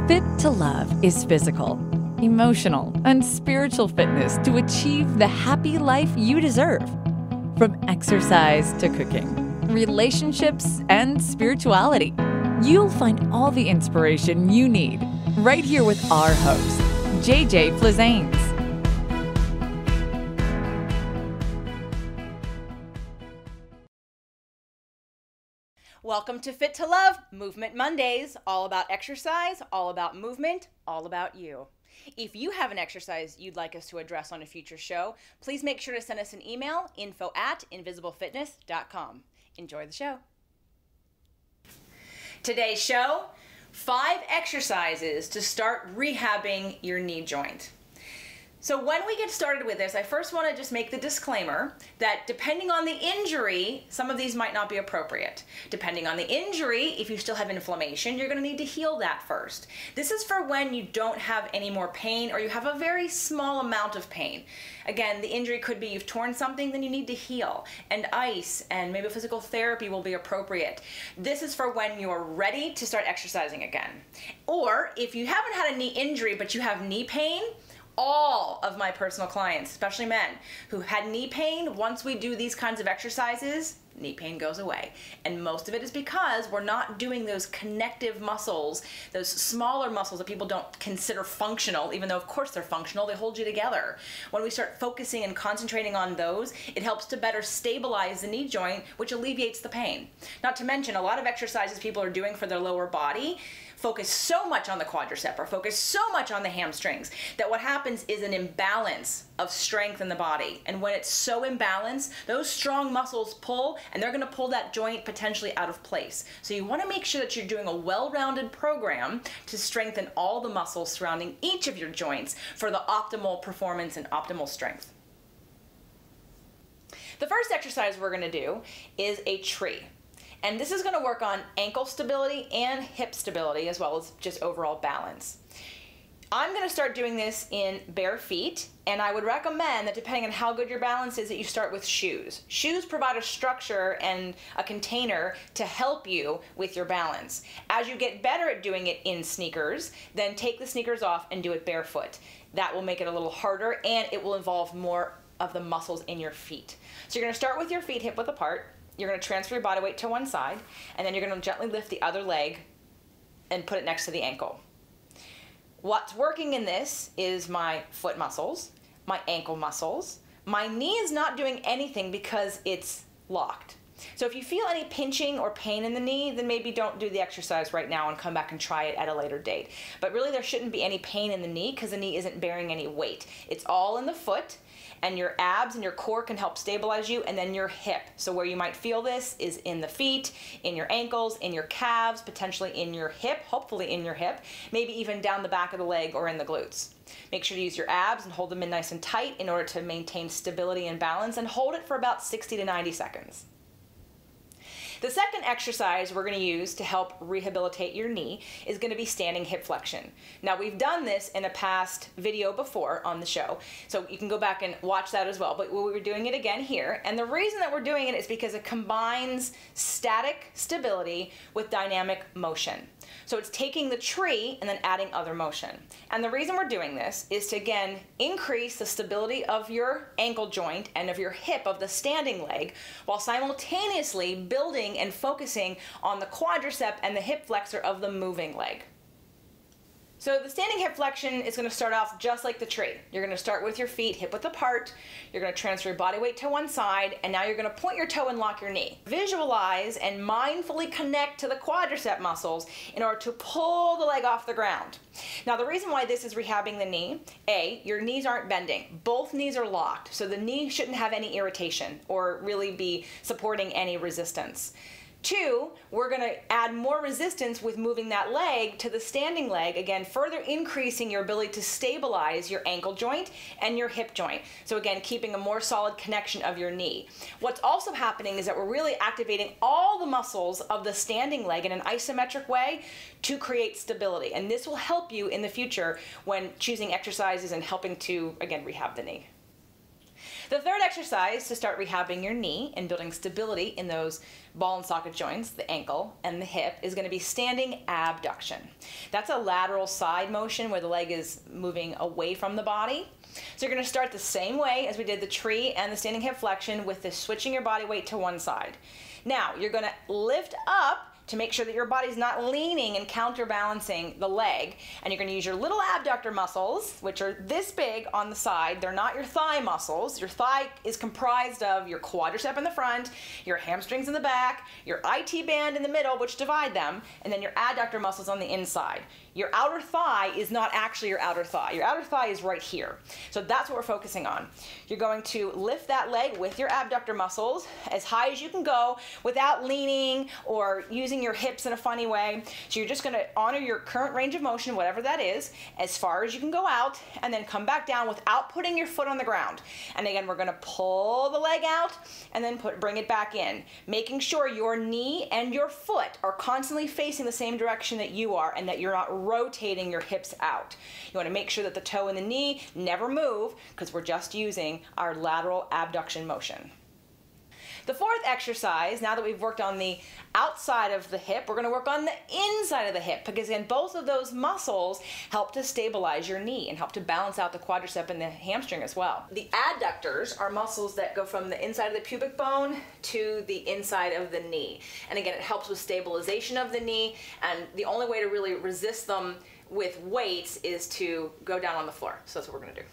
Fit to Love is physical, emotional, and spiritual fitness to achieve the happy life you deserve. From exercise to cooking, relationships, and spirituality, you'll find all the inspiration you need right here with our host, JJ Flizanes. Welcome to Fit to Love, Movement Mondays, all about exercise, all about movement, all about you. If you have an exercise you'd like us to address on a future show, please make sure to send us an email, info@invisiblefitness.com. Enjoy the show. Today's show, 5 exercises to start rehabbing your knee joint. So when we get started with this, I first want to just make the disclaimer that depending on the injury, some of these might not be appropriate. Depending on the injury, if you still have inflammation, you're going to need to heal that first. This is for when you don't have any more pain or you have a very small amount of pain. Again, the injury could be you've torn something, then you need to heal. And ice and maybe physical therapy will be appropriate. This is for when you're ready to start exercising again. Or if you haven't had a knee injury but you have knee pain, all of my personal clients, especially men, who had knee pain, once we do these kinds of exercises, knee pain goes away. And most of it is because we're not doing those connective muscles, those smaller muscles that people don't consider functional, even though of course they're functional, they hold you together. When we start focusing and concentrating on those, it helps to better stabilize the knee joint, which alleviates the pain. Not to mention, a lot of exercises people are doing for their lower body focus so much on the quadricep or focus so much on the hamstrings that what happens is an imbalance of strength in the body. And when it's so imbalanced, those strong muscles pull and they're going to pull that joint potentially out of place. So you want to make sure that you're doing a well-rounded program to strengthen all the muscles surrounding each of your joints for the optimal performance and optimal strength. The first exercise we're going to do is a tree. And this is going to work on ankle stability and hip stability as well as just overall balance. I'm going to start doing this in bare feet, and I would recommend that depending on how good your balance is that you start with shoes. Shoes provide a structure and a container to help you with your balance. As you get better at doing it in sneakers, then take the sneakers off and do it barefoot. That will make it a little harder and it will involve more of the muscles in your feet. So you're going to start with your feet hip width apart. You're going to transfer your body weight to one side, and then you're going to gently lift the other leg and put it next to the ankle. What's working in this is my foot muscles, my ankle muscles. My knee is not doing anything because it's locked. So if you feel any pinching or pain in the knee, then maybe don't do the exercise right now and come back and try it at a later date. But really there shouldn't be any pain in the knee because the knee isn't bearing any weight. It's all in the foot, and your abs and your core can help stabilize you, and then your hip. So where you might feel this is in the feet, in your ankles, in your calves, potentially in your hip, hopefully in your hip, maybe even down the back of the leg or in the glutes. Make sure to use your abs and hold them in nice and tight in order to maintain stability and balance, and hold it for about 60 to 90 seconds. The second exercise we're going to use to help rehabilitate your knee is going to be standing hip flexion. Now we've done this in a past video before on the show, so you can go back and watch that as well, but we're doing it again here. And the reason that we're doing it is because it combines static stability with dynamic motion. So it's taking the tree and then adding other motion. And the reason we're doing this is to, again, increase the stability of your ankle joint and of your hip of the standing leg while simultaneously building and focusing on the quadricep and the hip flexor of the moving leg. So the standing hip flexion is going to start off just like the tree. You're going to start with your feet hip width apart, you're going to transfer your body weight to one side, and now you're going to point your toe and lock your knee. Visualize and mindfully connect to the quadricep muscles in order to pull the leg off the ground. Now the reason why this is rehabbing the knee, A, your knees aren't bending. Both knees are locked, so the knee shouldn't have any irritation or really be supporting any resistance. 2, we're going to add more resistance with moving that leg to the standing leg, again, further increasing your ability to stabilize your ankle joint and your hip joint. So again, keeping a more solid connection of your knee. What's also happening is that we're really activating all the muscles of the standing leg in an isometric way to create stability. And this will help you in the future when choosing exercises and helping to, again, rehab the knee. The third exercise to start rehabbing your knee and building stability in those ball and socket joints, the ankle and the hip, is going to be standing abduction. That's a lateral side motion where the leg is moving away from the body. So you're going to start the same way as we did the tree and the standing hip flexion with this switching your body weight to one side. Now you're going to lift up to make sure that your body's not leaning and counterbalancing the leg. And you're going to use your little abductor muscles, which are this big on the side. They're not your thigh muscles. Your thigh is comprised of your quadricep in the front, your hamstrings in the back, your IT band in the middle, which divide them, and then your adductor muscles on the inside. Your outer thigh is not actually your outer thigh. Your outer thigh is right here. So that's what we're focusing on. You're going to lift that leg with your abductor muscles as high as you can go without leaning or using your hips in a funny way. So you're just going to honor your current range of motion, whatever that is, as far as you can go out, and then come back down without putting your foot on the ground. And again, we're going to pull the leg out and then bring it back in, making sure your knee and your foot are constantly facing the same direction that you are and that you're not rotating your hips out. You want to make sure that the toe and the knee never move because we're just using our lateral abduction motion. The fourth exercise, now that we've worked on the outside of the hip, we're going to work on the inside of the hip because again, both of those muscles help to stabilize your knee and help to balance out the quadricep and the hamstring as well. The adductors are muscles that go from the inside of the pubic bone to the inside of the knee. And again, it helps with stabilization of the knee, and the only way to really resist them with weights is to go down on the floor. So that's what we're going to do.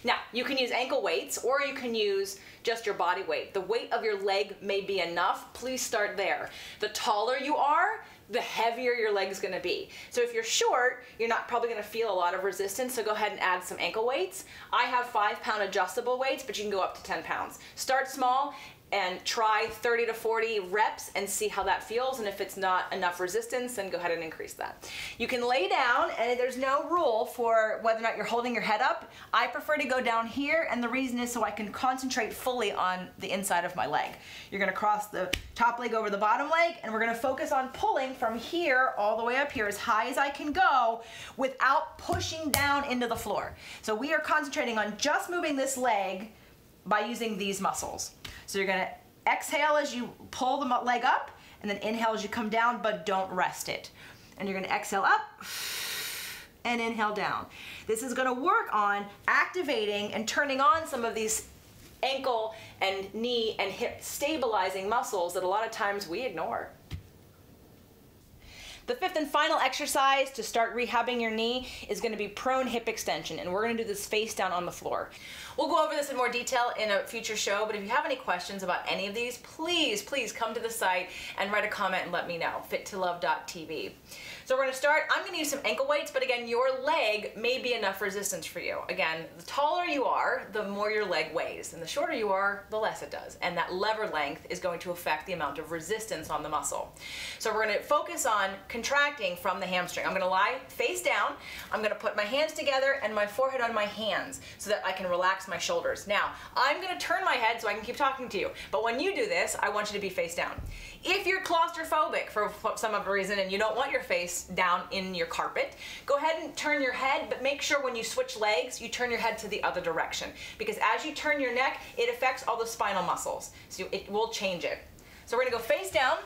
Now, you can use ankle weights or you can use just your body weight. The weight of your leg may be enough. Please start there. The taller you are, the heavier your leg's going to be. So if you're short, you're not probably going to feel a lot of resistance, so go ahead and add some ankle weights. I have 5-pound adjustable weights, but you can go up to 10 pounds. Start small and try 30 to 40 reps and see how that feels, and if it's not enough resistance, then go ahead and increase that. You can lay down, and there's no rule for whether or not you're holding your head up. I prefer to go down here, and the reason is so I can concentrate fully on the inside of my leg. You're going to cross the top leg over the bottom leg, and we're going to focus on pulling from here all the way up here as high as I can go without pushing down into the floor. So we are concentrating on just moving this leg by using these muscles. So you're going to exhale as you pull the leg up, and then inhale as you come down, but don't rest it. And you're going to exhale up and inhale down. This is going to work on activating and turning on some of these ankle and knee and hip stabilizing muscles that a lot of times we ignore. The fifth and final exercise to start rehabbing your knee is going to be prone hip extension, and we're going to do this face down on the floor. We'll go over this in more detail in a future show, but if you have any questions about any of these, please come to the site and write a comment and let me know. fittolove.tv. So we're going to start. I'm going to use some ankle weights, but again, your leg may be enough resistance for you. Again, the taller you are, the more your leg weighs, and the shorter you are, the less it does. And that lever length is going to affect the amount of resistance on the muscle. So we're going to focus on contracting from the hamstring. I'm going to lie face down. I'm going to put my hands together and my forehead on my hands so that I can relax my shoulders. Now, I'm going to turn my head so I can keep talking to you. But when you do this, I want you to be face down. If you're claustrophobic for some other reason and you don't want your face down in your carpet, go ahead and turn your head, but make sure when you switch legs, you turn your head to the other direction. Because as you turn your neck, it affects all the spinal muscles. So it will change it. So we're going to go face down,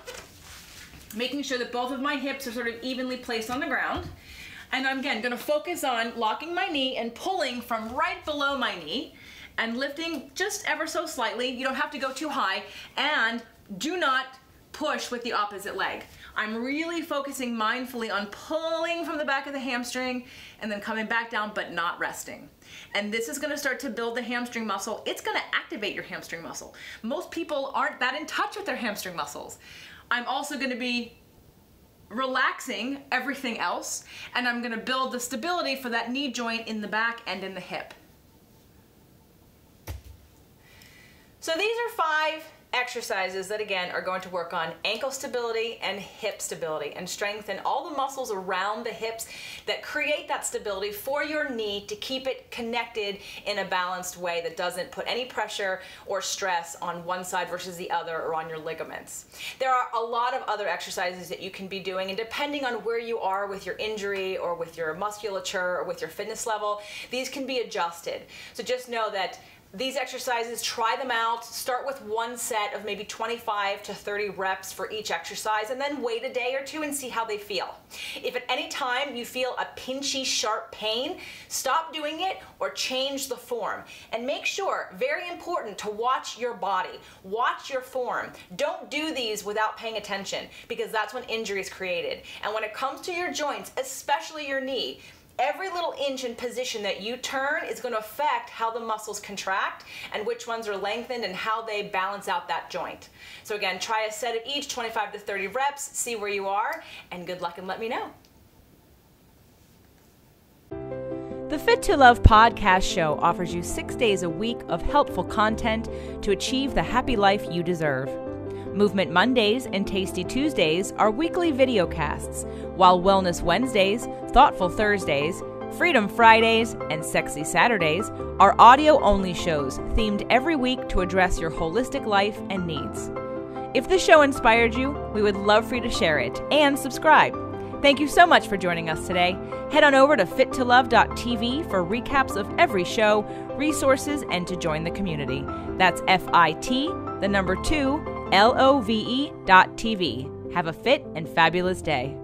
making sure that both of my hips are sort of evenly placed on the ground. And I'm again going to focus on locking my knee and pulling from right below my knee and lifting just ever so slightly. You don't have to go too high, and do not push with the opposite leg. I'm really focusing mindfully on pulling from the back of the hamstring and then coming back down but not resting. And this is going to start to build the hamstring muscle. It's going to activate your hamstring muscle. Most people aren't that in touch with their hamstring muscles. I'm also going to be relaxing everything else, and I'm going to build the stability for that knee joint in the back and in the hip. So these are 5 exercises that again are going to work on ankle stability and hip stability and strengthen all the muscles around the hips that create that stability for your knee to keep it connected in a balanced way that doesn't put any pressure or stress on one side versus the other or on your ligaments. There are a lot of other exercises that you can be doing, and depending on where you are with your injury or with your musculature or with your fitness level, these can be adjusted. So just know that these exercises, try them out. Start with one set of maybe 25 to 30 reps for each exercise, and then wait a day or two and see how they feel. If at any time you feel a pinchy, sharp pain, stop doing it or change the form. And make sure, very important, to watch your body. Watch your form. Don't do these without paying attention, because that's when injury is created. And when it comes to your joints, especially your knee, every little inch in position that you turn is going to affect how the muscles contract and which ones are lengthened and how they balance out that joint. So again, try a set of each, 25 to 30 reps, see where you are, and good luck and let me know. The Fit to Love podcast show offers you 6 days a week of helpful content to achieve the happy life you deserve. Movement Mondays and Tasty Tuesdays are weekly videocasts, while Wellness Wednesdays, Thoughtful Thursdays, Freedom Fridays, and Sexy Saturdays are audio-only shows themed every week to address your holistic life and needs. If the show inspired you, we would love for you to share it and subscribe. Thank you so much for joining us today. Head on over to fittolove.tv for recaps of every show, resources, and to join the community. That's FIT, the number 2, LOVE.TV. Have a fit and fabulous day.